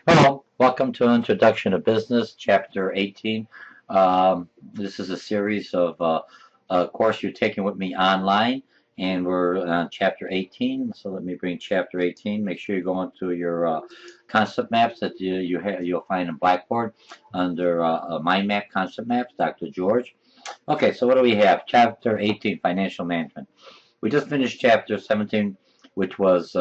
Hello, welcome to Introduction to Business, Chapter 18. This is a series of a course you're taking with me online, and we're on Chapter 18. So let me bring Chapter 18. Make sure you go into your concept maps that you'll find in Blackboard under Mind Map Concept Maps, Dr. George. Okay, so what do we have? Chapter 18, Financial Management. We just finished Chapter 17, which was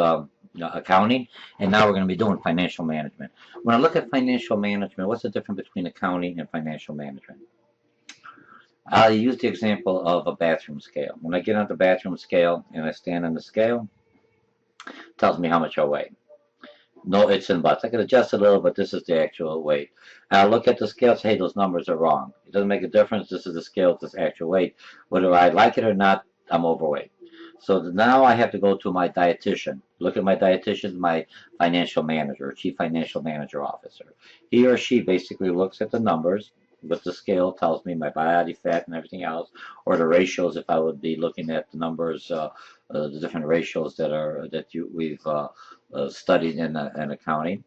accounting, and now we're going to be doing financial management. When I look at financial management, what's the difference between accounting and financial management? I'll use the example of a bathroom scale. When I get on the bathroom scale and I stand on the scale, it tells me how much I weigh. No ifs and buts. I can adjust a little, but this is the actual weight. And I look at the scale and say, hey, those numbers are wrong. It doesn't make a difference. This is the scale, this actual weight. Whether I like it or not, I'm overweight. So now I have to go to my dietitian. Look at my dietitian, my financial manager, chief financial manager officer. He or she basically looks at the numbers, what the scale tells me, my body fat and everything else, or the ratios if I would be looking at the numbers, the different ratios we've studied in accounting.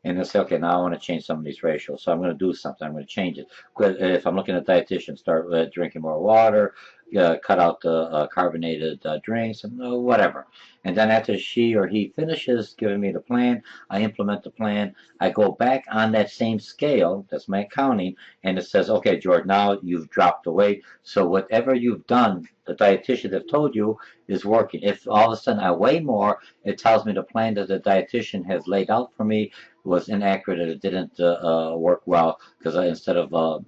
And they'll say, okay, now I want to change some of these ratios. So I'm going to do something. I'm going to change it. If I'm looking at dietitian, start drinking more water, cut out the carbonated drinks, and whatever. And then after she or he finishes giving me the plan, I implement the plan. I go back on that same scale, that's my accounting, and it says, okay, George, now you've dropped the weight. So whatever you've done, the dietitian have told you is working. If all of a sudden I weigh more, it tells me the plan that the dietitian has laid out for me was inaccurate and it didn't work well because instead of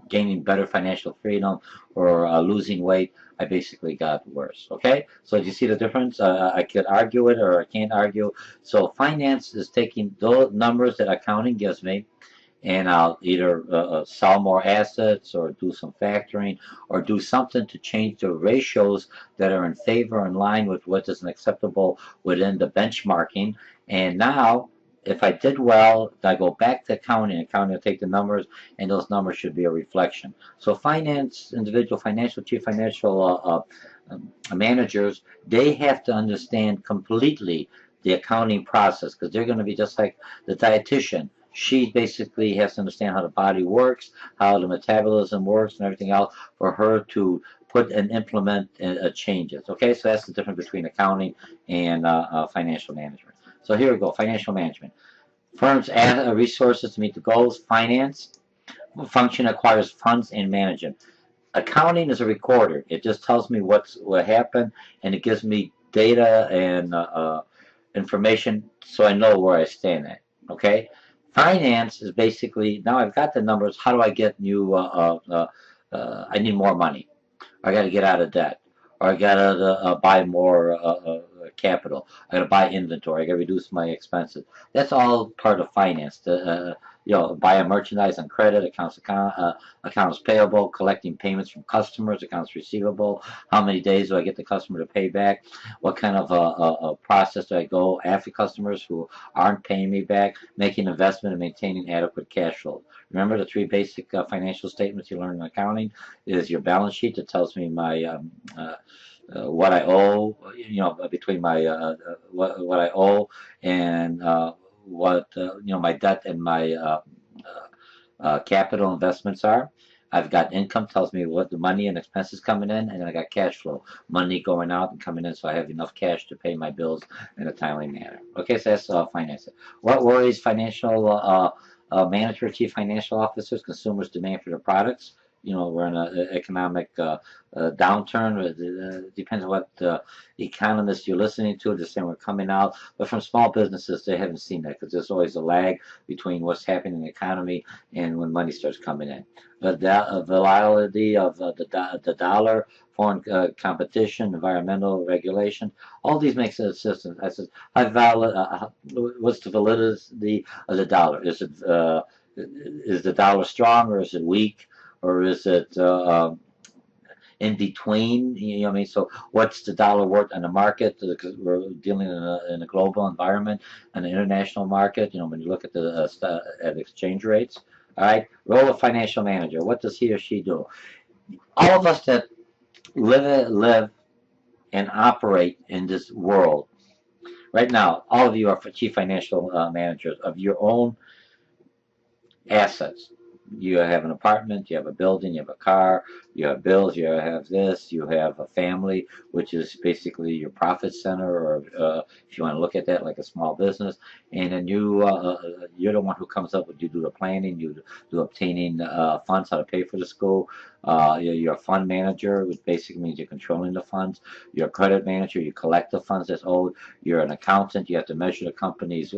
gaining better financial freedom or losing weight, I basically got worse. Okay, so do you see the difference? I could argue it or I can't argue. So finance is taking those numbers that accounting gives me, and I'll either sell more assets or do some factoring or do something to change the ratios that are in favor in line with what is acceptable within the benchmarking. And now if I did well, I go back to accounting. Accounting will take the numbers, and those numbers should be a reflection. So finance, individual financial, chief financial managers, they have to understand completely the accounting process because they're going to be just like the dietitian. She basically has to understand how the body works, how the metabolism works, and everything else for her to put and implement changes. Okay, so that's the difference between accounting and financial management. So here we go, financial management. Firms add resources to meet the goals. Finance function acquires funds and manage them. Accounting is a recorder. It just tells me what happened, and it gives me data and information so I know where I stand at. Okay. Finance is basically now I've got the numbers. How do I get new? I need more money. I got to get out of debt, or I got to buy more capital. I got to buy inventory. I got to reduce my expenses. That's all part of finance. Buy a merchandise on credit, accounts payable, collecting payments from customers, accounts receivable. How many days do I get the customer to pay back? What kind of a process do I go after customers who aren't paying me back? Making investment and maintaining adequate cash flow. Remember the three basic financial statements you learn in accounting is your balance sheet that tells me my what I owe, between my what I owe and what my debt and my capital investments are. I've got income tells me what the money and expenses coming in, and then I got cash flow, money going out and coming in, so I have enough cash to pay my bills in a timely manner. Okay, so that's finance. What worries financial manager, chief financial officers, consumers' demand for their products? We're in an economic downturn. It depends on what economists you're listening to. They're saying we're coming out. But from small businesses, they haven't seen that because there's always a lag between what's happening in the economy and when money starts coming in. The volatility of the dollar, foreign competition, environmental regulation, all these makes a system. I said, what's the validity of the dollar? Is the dollar strong or is it weak? Or is it in between? I mean, so what's the dollar worth on the market? Because we're dealing in a global environment, an international market. When you look at the at exchange rates. All right, role of financial manager. What does he or she do? All of us that live and operate in this world, right now, all of you are chief financial managers of your own assets. You have an apartment, you have a building, you have a car, you have bills, you have this, you have a family, which is basically your profit center, or if you want to look at that like a small business. And then you're the one who comes up with, you do the planning, you do obtaining funds, how to pay for the school. You're a fund manager, which basically means you're controlling the funds. You're a credit manager, you collect the funds that's owed. You're an accountant, you have to measure the company's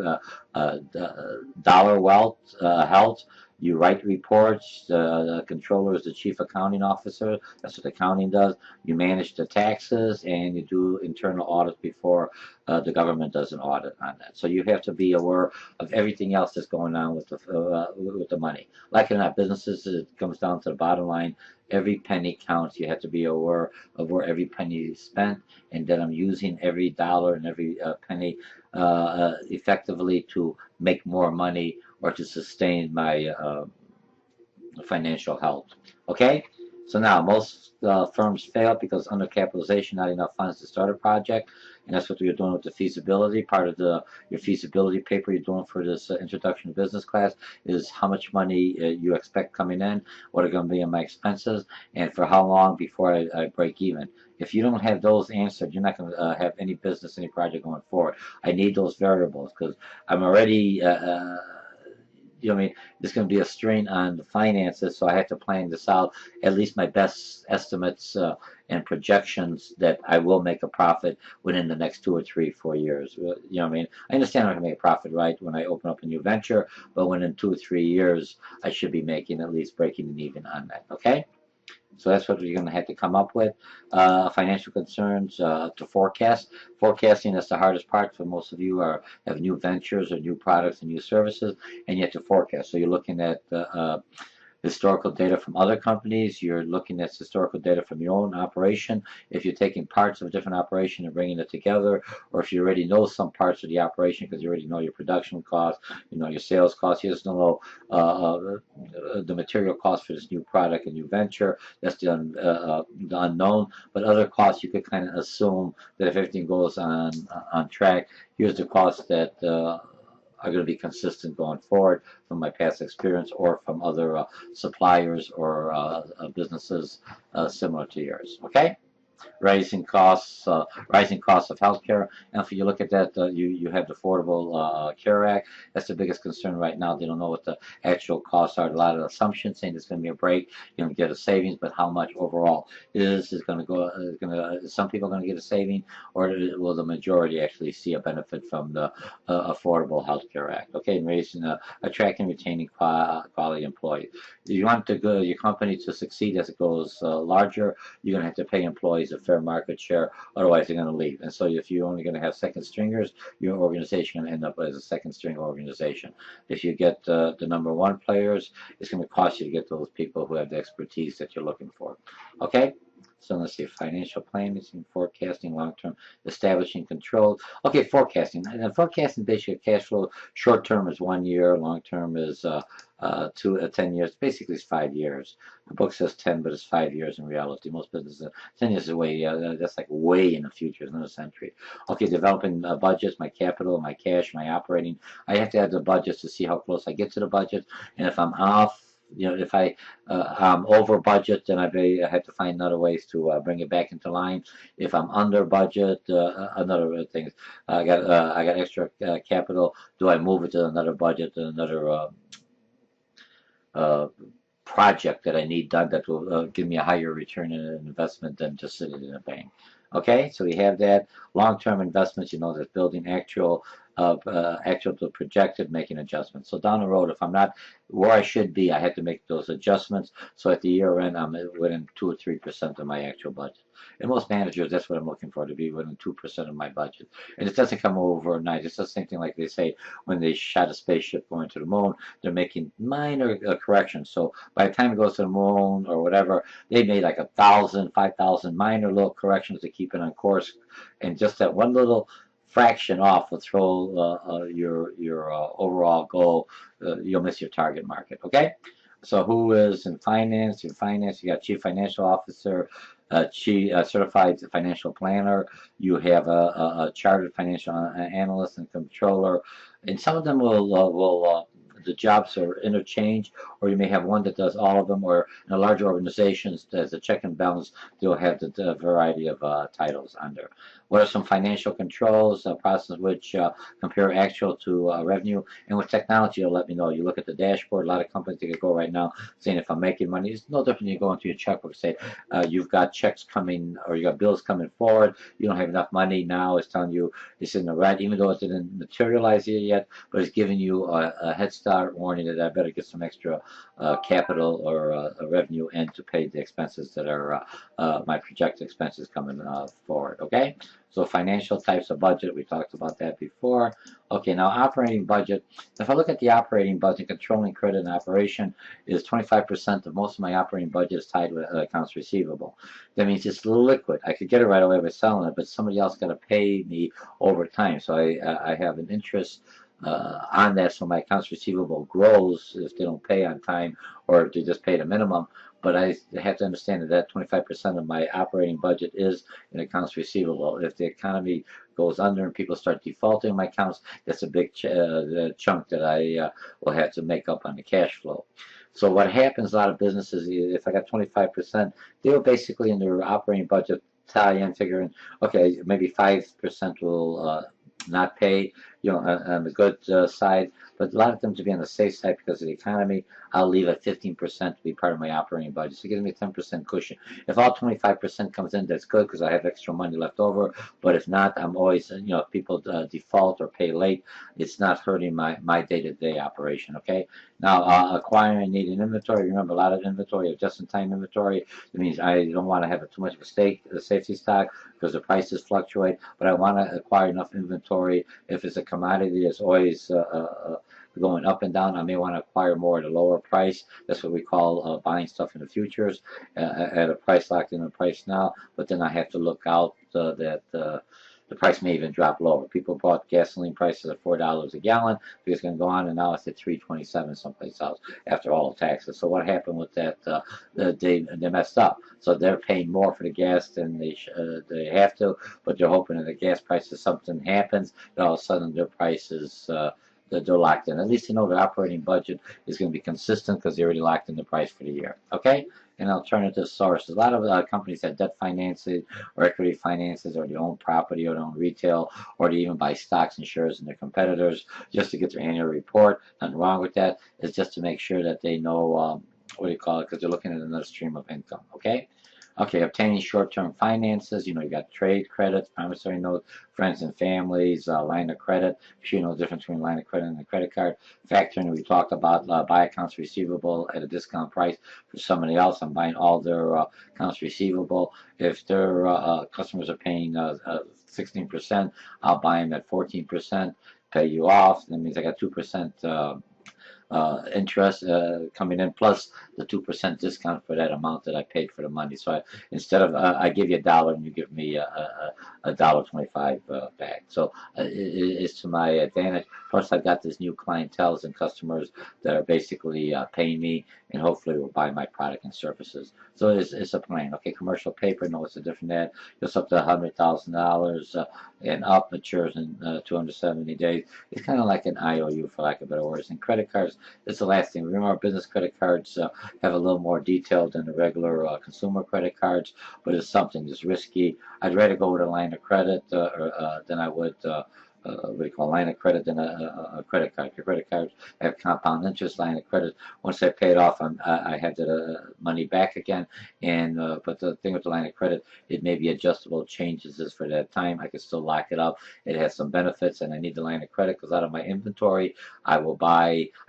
dollar wealth, health. You write reports. The controller is the chief accounting officer. That's what accounting does. You manage the taxes, and you do internal audits before the government does an audit on that. So you have to be aware of everything else that's going on with the money. Like in our businesses, it comes down to the bottom line. Every penny counts. You have to be aware of where every penny is spent, and that I'm using every dollar and every penny effectively to make more money or to sustain my financial health. Okay? So now, most firms fail because undercapitalization, not enough funds to start a project, and that's what you're doing with the feasibility. Part of your feasibility paper you're doing for this introduction to business class is how much money you expect coming in, what are going to be my expenses, and for how long before I break even. If you don't have those answered, you're not going to have any business, any project going forward. I need those variables because I'm already I mean, there's going to be a strain on the finances, so I have to plan this out, at least my best estimates and projections that I will make a profit within the next 2 or 3, 4 years. I mean? I understand I'm going to make a profit, right, when I open up a new venture, but within 2 or 3 years, I should be making at least breaking even on that, okay? So that's what you're going to have to come up with. Financial concerns to forecast. Forecasting is the hardest part for most of you have new ventures or new products and new services, and you have to forecast. So you're looking at historical data from other companies. You're looking at historical data from your own operation. If you're taking parts of a different operation and bringing it together, or if you already know some parts of the operation because you already know your production costs, you know your sales costs, you just don't know the material costs for this new product and new venture. That's the unknown. But other costs you could kind of assume that if everything goes on track, here's the costs that are going to be consistent going forward from my past experience or from other suppliers or businesses similar to yours. Okay? Rising costs of healthcare. And if you look at that, you have the Affordable Care Act. That's the biggest concern right now. They don't know what the actual costs are. A lot of assumptions saying there's going to be a break, you're going to get a savings, but how much overall is going to go? Some people are going to get a saving, or will the majority actually see a benefit from the Affordable Health Care Act? Okay, and raising, attracting, retaining quality employees. If you want your company to succeed as it goes larger, you're going to have to pay employees a fair market share, otherwise they're going to leave. And so if you're only going to have second stringers, your organization going to end up as a second string organization. If you get the number one players, it's going to cost you to get those people who have the expertise that you're looking for. Okay? So let's see, financial planning, forecasting, long-term, establishing control. Okay, forecasting. And forecasting basically cash flow. Short-term is 1 year, long-term is 10 years. Basically, it's 5 years. The book says 10, but it's 5 years in reality. Most businesses, 10 years away, that's like way in the future, it's another century. Okay, developing budgets, my capital, my cash, my operating. I have to have the budgets to see how close I get to the budget, and if I'm off, if I'm over budget, then I have to find other ways to bring it back into line. If I'm under budget, another thing. I got extra capital. Do I move it to another budget, another project that I need done that will give me a higher return on an investment than just sitting in a bank? Okay, so we have that. Long-term investments, that's building actual to projected, making adjustments. So down the road, if I'm not where I should be, I have to make those adjustments. So at the year end, I'm within 2 or 3% of my actual budget. And most managers, that's what I'm looking for, to be within 2% of my budget. And it doesn't come overnight. It's the same thing like they say when they shot a spaceship going to the moon, they're making minor corrections. So by the time it goes to the moon or whatever, they made like 1,000, 5,000 minor little corrections to keep it on course. And just that one little fraction off will throw your overall goal. You'll miss your target market. Okay. So who is in finance? In finance, you got chief financial officer, certified financial planner. You have a chartered financial analyst and controller, and some of them will the jobs are interchanged, or you may have one that does all of them, or in a larger organizations, as a check and balance, they'll have the variety of titles under. What are some financial controls, process which compare actual to revenue, and with technology, it'll let me know. You look at the dashboard, a lot of companies, they could go right now saying if I'm making money, it's no different than you go into your checkbook, say you've got checks coming, or you got bills coming forward, you don't have enough money now, it's telling you it's in the red, even though it didn't materialize yet, but it's giving you a head start warning that I better get some extra capital or revenue in to pay the expenses that are my projected expenses coming forward, okay? So financial types of budget, we talked about that before. Okay, now operating budget. If I look at the operating budget, controlling credit and operation is 25% of most of my operating budget is tied with accounts receivable. That means it's liquid. I could get it right away by selling it, but somebody else got to pay me over time. So I have an interest on that, so my accounts receivable grows if they don't pay on time or if they just pay the minimum. But I have to understand that 25% of my operating budget is in accounts receivable. If the economy goes under and people start defaulting my accounts, that's a big chunk that I will have to make up on the cash flow. So what happens, a lot of businesses, if I got 25%, they'll basically in their operating budget tie in figuring, okay, maybe 5% will not pay, on the good side, but a lot of them to be on the safe side because of the economy, I'll leave at 15% to be part of my operating budget. So it gives me a 10% cushion. If all 25% comes in, that's good because I have extra money left over. But if not, I'm always, if people default or pay late, it's not hurting my day-to-day operation, okay? Now, acquiring needing inventory. Remember, a lot of inventory, just-in-time inventory. It means I don't want to have too much of a safety stock because the prices fluctuate, but I want to acquire enough inventory. If it's a commodity that's always going up and down, I may want to acquire more at a lower price. That's what we call buying stuff in the futures at a price locked in a price now, but then I have to look out that the price may even drop lower. People bought gasoline prices at $4 a gallon because it's going to go on, and now it's at $3.27 someplace else after all taxes. So what happened with that? They messed up. So they're paying more for the gas than they have to, but they're hoping that the gas prices, something happens, and all of a sudden their prices they're locked in. At least they know their operating budget is going to be consistent because they already locked in the price for the year. Okay? And alternative sources. A lot of companies have debt financing or equity finances, or they own property, or they own retail, or they even buy stocks and shares in their competitors just to get their annual report. Nothing wrong with that. It's just to make sure that they know what do you call it, because they're looking at another stream of income. Okay? Okay, obtaining short-term finances, you got trade credits, promissory notes, friends and families, line of credit. You know the difference between line of credit and a credit card. Factoring, we talked about buy accounts receivable at a discount price for somebody else. I'm buying all their accounts receivable. If their customers are paying 16%, I'll buy them at 14%, pay you off. That means I got 2% interest coming in, plus the 2% discount for that amount that I paid for the money. So instead of I give you $1 and you give me a $1.25 back. So it's to my advantage. Plus I've got this new clientele and customers that are basically paying me and hopefully will buy my product and services. So it's a plan. Okay, commercial paper, no, it's a different ad. Just up to $100,000 and up, matures in 270 days. It's kind of like an IOU, for lack of better words. And credit cards, it's the last thing. Remember, business credit cards have a little more detail than the regular consumer credit cards, but it's something that's risky. I'd rather go with a line of credit than I would what do you call a line of credit than a credit card. Your credit cards have compound interest. Line of credit, once I pay it off, I have the money back again. And but the thing with the line of credit, it may be adjustable, changes this for that time. I can still lock it up. It has some benefits, and I need the line of credit because out of my inventory, I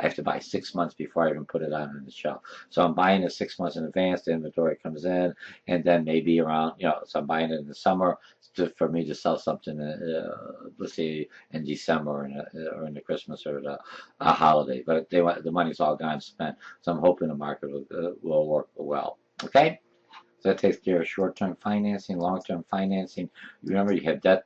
have to buy 6 months before I even put it on the shelf. So I'm buying it 6 months in advance. The inventory comes in, and then maybe around, so I'm buying it in the summer for me to sell something, let's say in December or in the Christmas or the holiday. But the money's all gone spent, so I'm hoping the market will work well. Okay. So that takes care of short-term financing, long-term financing. Remember, you have debt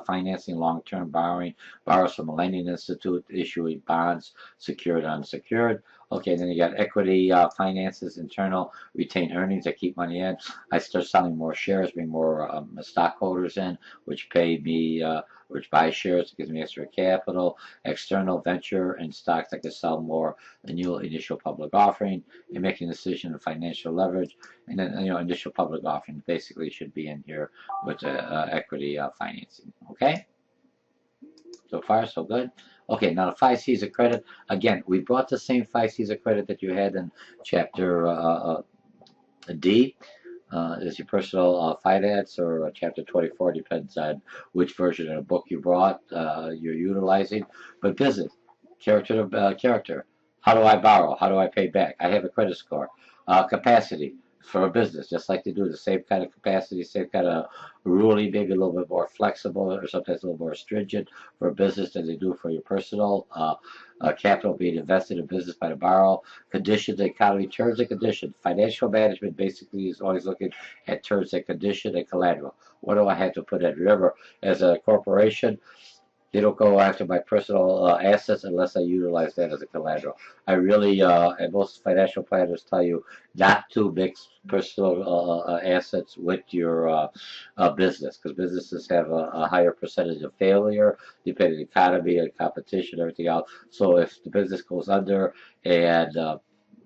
financing, long-term borrowing, borrows from the lending institute, issuing bonds, secured, unsecured. Okay, then you got equity finances, internal, retained earnings that keep money in. I start selling more shares, bring more stockholders in, which pay me, which buy shares, gives me extra capital. External venture and stocks, I can sell more, the new initial public offering, and making a decision of financial leverage. And then, initial public offering basically should be in here with equity financing. Okay, so far so good. Okay, now the 5 C's of credit. Again, we brought the same 5 C's of credit that you had in chapter D. Is your personal finance, or chapter 24, depends on which version of the book you brought, you're utilizing. But business, character to character. How do I borrow? How do I pay back? I have a credit score. Capacity for a business, just like they do the same kind of capacity, same kind of ruling, maybe a little bit more flexible or sometimes a little more stringent for a business than they do for your personal. Capital being invested in business by the borrow. Conditions, the economy, terms and conditions. Financial management basically is always looking at terms and conditions and collateral. What do I have to put in? Remember, as a corporation, they don't go after my personal assets unless I utilize that as a collateral. I really, and most financial planners tell you not to mix personal assets with your business, because businesses have a higher percentage of failure depending on the economy and competition and everything else. So if the business goes under and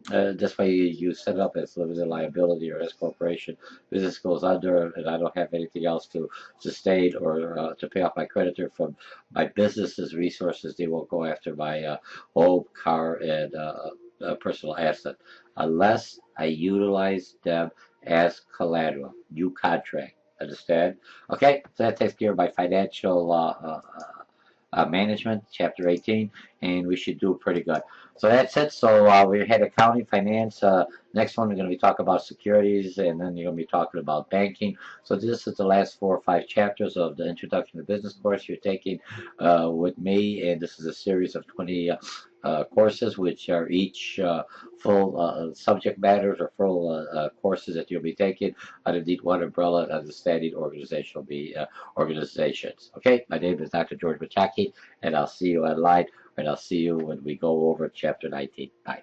that's why you set it up as limited liability or S corporation. Business goes under, and I don't have anything else to sustain or to pay off my creditor from my business's resources. They won't go after my home, car, and personal asset unless I utilize them as collateral. New contract. Understand? Okay, so that takes care of my financial management, chapter 18, and we should do pretty good. So that's it. So we had accounting, finance. Next one, we're going to be talking about securities, and then you're going to be talking about banking. So this is the last 4 or 5 chapters of the Introduction to Business course you're taking with me, and this is a series of 20 courses, which are each full subject matters or full courses that you'll be taking underneath one umbrella and understanding organizational organizations. Okay, my name is Dr. George Mochocki, and I'll see you online, and I'll see you when we go over chapter 19. Bye.